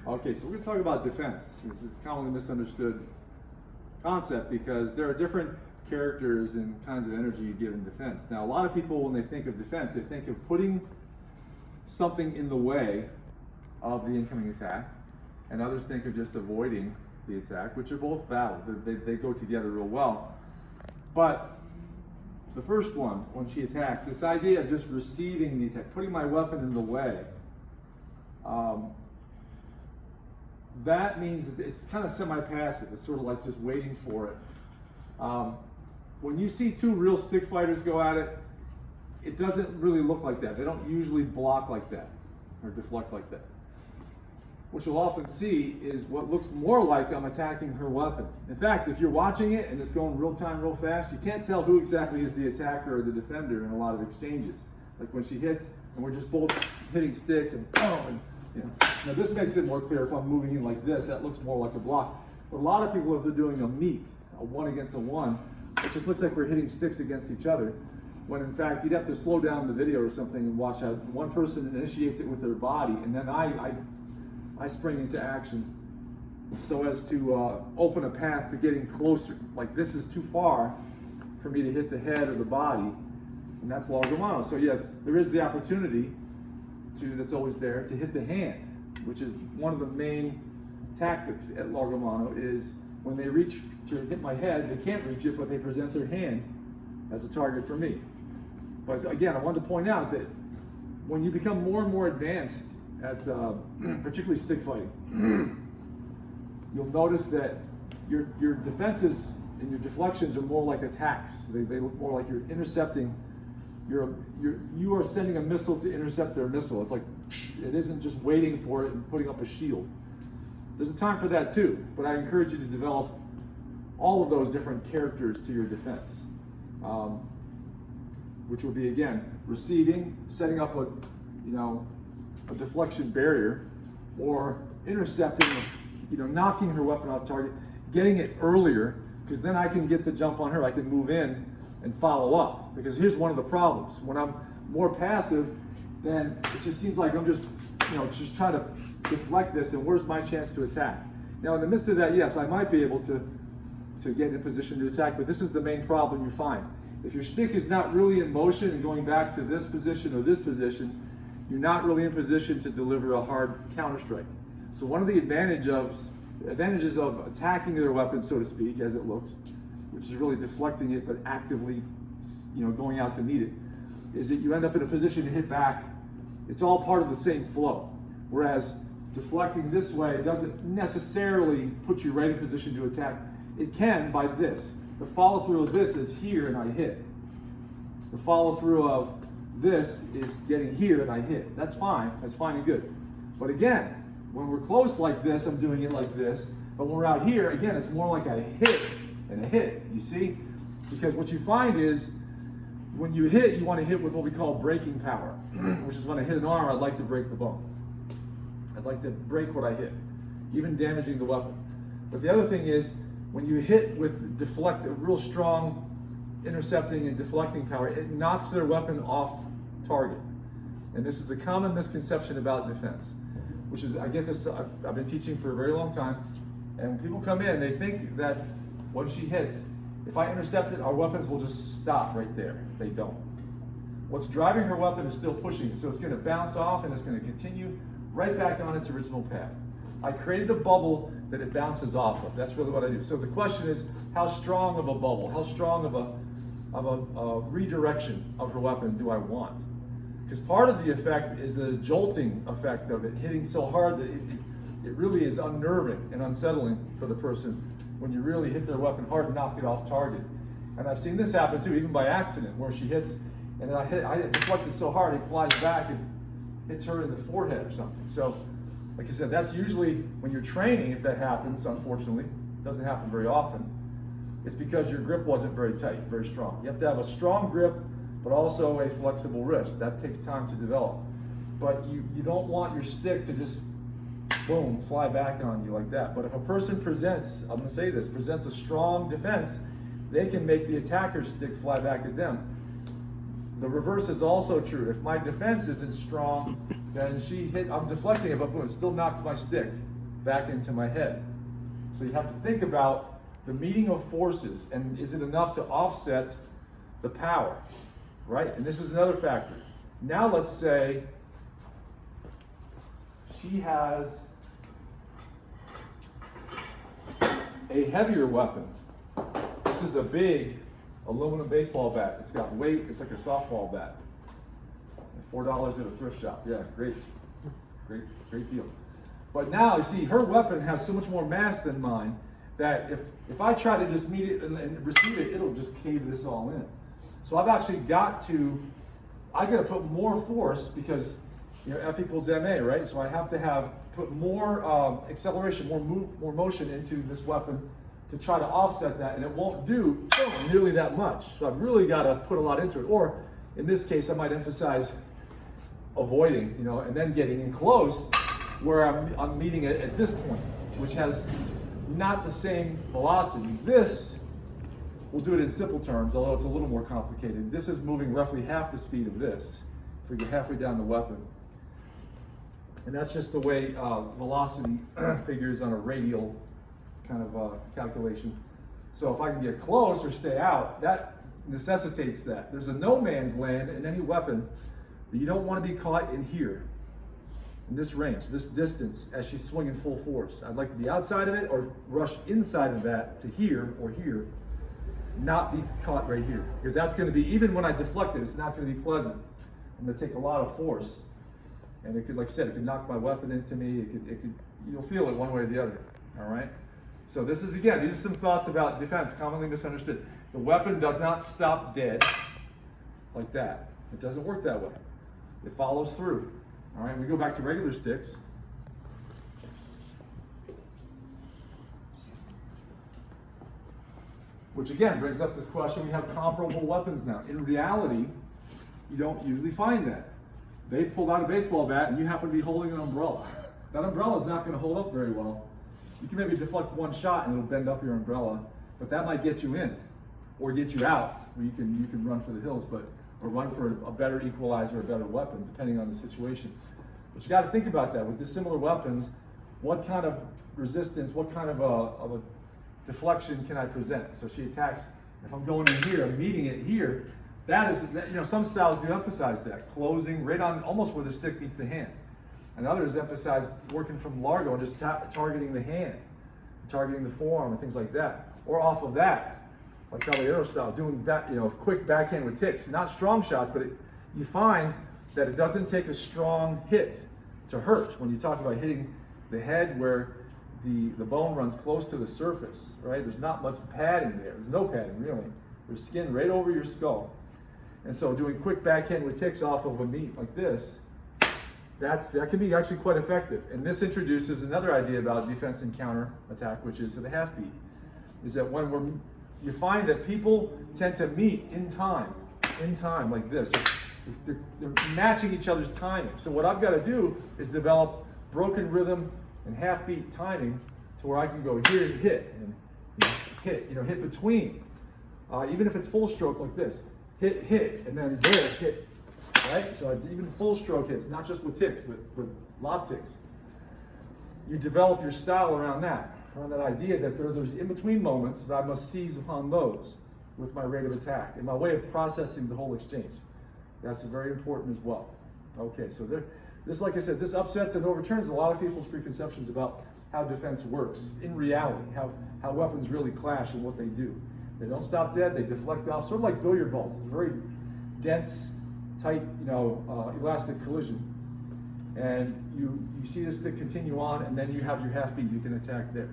Okay, so we're going to talk about defense. This is a commonly misunderstood concept because there are different characters and kinds of energy you give in defense. Now, a lot of people, when they think of defense, they think of putting something in the way of the incoming attack, and others think of just avoiding the attack, which are both valid. They go together real well. But the first one, when she attacks, this idea of just receiving the attack, putting my weapon in the way, that means it's kind of semi-passive. It's sort of like just waiting for it. When you see two real stick fighters go at it, it doesn't really look like that. They don't usually block like that or deflect like that. What you'll often see is what looks more like I'm attacking her weapon. In fact, if you're watching it and it's going real time, real fast, you can't tell who exactly is the attacker or the defender in a lot of exchanges. Like when she hits and we're just both hitting sticks and boom, and you know. Now this makes it more clear if I'm moving in like this, that looks more like a block. But a lot of people, if they're doing a meet, a one against a one, it just looks like we're hitting sticks against each other. When in fact, you'd have to slow down the video or something and watch how one person initiates it with their body, and then I spring into action so as to open a path to getting closer. Like this is too far for me to hit the head or the body, and that's Largomano. So yeah, there is the opportunity that's always there to hit the hand, which is one of the main tactics at Largomano. Is when they reach to hit my head, they can't reach it, but they present their hand as a target for me. But again, I wanted to point out that when you become more and more advanced at particularly stick fighting, you'll notice that your defenses and your deflections are more like attacks. They look more like you're intercepting. You are sending a missile to intercept their missile. It's like it isn't just waiting for it and putting up a shield. There's a time for that too, but I encourage you to develop all of those different characters to your defense, which will be again receiving, setting up a deflection barrier, or intercepting, knocking her weapon off target, getting it earlier, because then I can get the jump on her. I can move in and follow up. Because here's one of the problems: when I'm more passive, then it just seems like I'm just trying to deflect this, and where's my chance to attack? Now, in the midst of that, yes, I might be able to get in a position to attack, but this is the main problem you find. If your stick is not really in motion and going back to this position or this position, you're not really in position to deliver a hard counter-strike. So one of the advantages of attacking their weapon, so to speak, as it looks, which is really deflecting it but actively going out to meet it, is that you end up in a position to hit back. It's all part of the same flow. Whereas deflecting this way doesn't necessarily put you right in position to attack. It can by this. The follow-through of this is here and I hit. The follow-through of this is getting here and I hit. That's fine and good. But again, when we're close like this, I'm doing it like this. But when we're out here, again, it's more like a hit and a hit, you see? Because what you find is, when you hit, you want to hit with what we call breaking power, which is when I hit an arm, I'd like to break the bone. I'd like to break what I hit, even damaging the weapon. But the other thing is, when you hit with real strong intercepting and deflecting power, it knocks their weapon off target. And this is a common misconception about defense, which is, I get this, I've been teaching for a very long time, and when people come in, they think that when she hits, if I intercept it, our weapons will just stop right there. They don't. What's driving her weapon is still pushing it, so it's going to bounce off and it's going to continue right back on its original path. I created a bubble that it bounces off of. That's really what I do. So the question is, how strong of a bubble, how strong of a redirection of her weapon do I want? Because part of the effect is the jolting effect of it hitting so hard that it really is unnerving and unsettling for the person when you really hit their weapon hard and knock it off target. And I've seen this happen too, even by accident, where she hits, and then I deflect it so hard, it flies back and hits her in the forehead or something. So, like I said, that's usually when you're training, if that happens, unfortunately, it doesn't happen very often, it's because your grip wasn't very tight, very strong. You have to have a strong grip, but also a flexible wrist. That takes time to develop. But you don't want your stick to just, boom, fly back on you like that. But if a person presents, I'm gonna say this, presents a strong defense, they can make the attacker's stick fly back at them. The reverse is also true. If my defense isn't strong, then I'm deflecting it, but boom, it still knocks my stick back into my head. So you have to think about the meeting of forces, and is it enough to offset the power, right? And this is another factor. Now let's say she has a heavier weapon. This is a big aluminum baseball bat. It's got weight, it's like a softball bat. $4 at a thrift shop. Yeah, great deal. But now you see her weapon has so much more mass than mine that if I try to just meet it and receive it, it'll just cave this all in. So I've actually got to put more force because F equals ma, right? So I have to put more acceleration, more motion into this weapon to try to offset that, and it won't do nearly that much. So I've really got to put a lot into it. Or in this case, I might emphasize avoiding, and then getting in close where I'm meeting it at this point, which has not the same velocity. This, we'll do it in simple terms, although it's a little more complicated. This is moving roughly half the speed of this, if we get halfway down the weapon. And that's just the way velocity figures on a radial kind of calculation. So if I can get close or stay out, that necessitates that. There's a no man's land in any weapon that you don't want to be caught in here, in this range, this distance, as she's swinging full force. I'd like to be outside of it or rush inside of that to here or here, not be caught right here. Because that's going to be, even when I deflect it, it's not going to be pleasant. I'm going to take a lot of force. And it could, like I said, it could knock my weapon into me. It could, you'll feel it one way or the other, all right? So this is, again, these are some thoughts about defense, commonly misunderstood. The weapon does not stop dead like that. It doesn't work that way. It follows through. All right, we go back to regular sticks. Which again brings up this question, we have comparable weapons now. In reality, you don't usually find that. They pulled out a baseball bat and you happen to be holding an umbrella. That umbrella is not going to hold up very well. You can maybe deflect one shot and it'll bend up your umbrella, but that might get you in or get you out, where you can run for the hills, or run for a better equalizer, a better weapon, depending on the situation. But you got to think about that with dissimilar weapons. What kind of resistance, what kind of a deflection can I present? So she attacks. If I'm going in here, I'm meeting it here. That is, some styles do emphasize that, closing right on almost where the stick meets the hand. And others emphasize working from largo and just targeting the hand, targeting the forearm and things like that. Or off of that, like Caballero style, doing quick backhand with ticks. Not strong shots, but you find that it doesn't take a strong hit to hurt when you talk about hitting the head where the bone runs close to the surface, right? There's not much padding there. There's no padding, really. There's skin right over your skull. And so doing quick backhand with ticks off of a meat like this, that can be actually quite effective. And this introduces another idea about defense and counter attack, which is the half beat. Is that when you find that people tend to meet in time like this. They're matching each other's timing. So what I've got to do is develop broken rhythm and half beat timing to where I can go here and hit and hit between. Even if it's full stroke like this, hit, and then there, hit, right? So even full stroke hits, not just with ticks, but with lob ticks. You develop your style around that idea that there's in-between moments that I must seize upon those with my rate of attack and my way of processing the whole exchange. That's very important as well. Okay, so this, like I said, this upsets and overturns a lot of people's preconceptions about how defense works in reality, how weapons really clash and what they do. They don't stop dead, they deflect off, sort of like billiard balls. It's a very dense, tight, elastic collision. And you see this stick continue on, and then you have your half beat, you can attack there.